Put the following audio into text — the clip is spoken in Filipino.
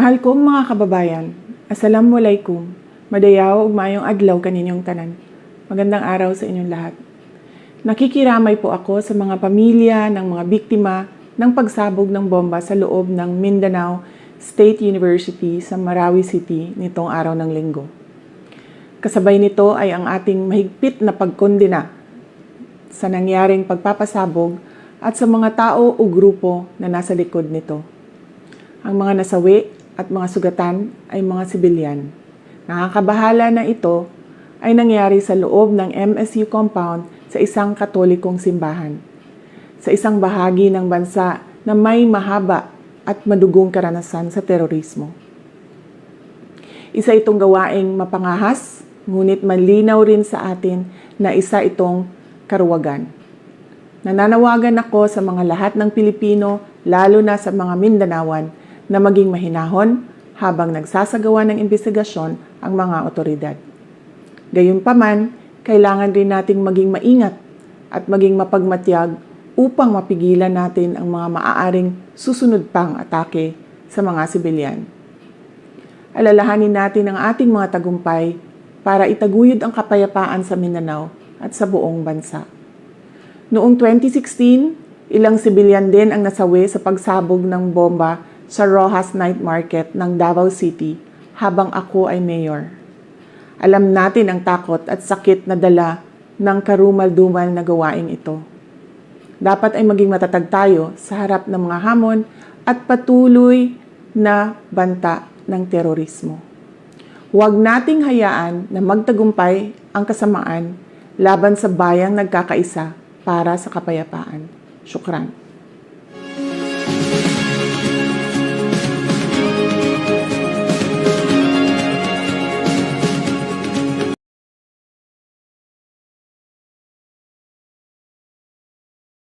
Mahal kong mga kababayan, Assalamualaikum, madayaw ug maayong adlaw kaninyong tanan. Magandang araw sa inyong lahat. Nakikiramay po ako sa mga pamilya ng mga biktima ng pagsabog ng bomba sa loob ng Mindanao State University sa Marawi City nitong araw ng Linggo. Kasabay nito ay ang ating mahigpit na pagkondena sa nangyaring pagpapasabog at sa mga tao o grupo na nasa likod nito. Ang mga nasawi at mga sugatan ay mga sibilyan. Nakakabahala na ito ay nangyari sa loob ng MSU compound sa isang katolikong simbahan, sa isang bahagi ng bansa na may mahaba at madugong karanasan sa terorismo. Isa itong gawaing mapangahas, ngunit malinaw rin sa atin na isa itong karuwagan. Nananawagan ako sa mga lahat ng Pilipino, lalo na sa mga Mindanawan, na maging mahinahon habang nagsasagawa ng investigasyon ang mga otoridad. Gayunpaman, kailangan rin nating maging maingat at maging mapagmatyag upang mapigilan natin ang mga maaaring susunod pang atake sa mga sibilyan. Alalahanin natin ang ating mga tagumpay para itaguyod ang kapayapaan sa Mindanao at sa buong bansa. Noong 2016, ilang sibilyan din ang nasawi sa pagsabog ng bomba sa Rojas Night Market ng Davao City habang ako ay mayor. Alam natin ang takot at sakit na dala ng karumal-dumal na gawaing ito. Dapat ay maging matatag tayo sa harap ng mga hamon at patuloy na banta ng terorismo. Huwag nating hayaan na magtagumpay ang kasamaan laban sa bayang nagkakaisa para sa kapayapaan. Syukran.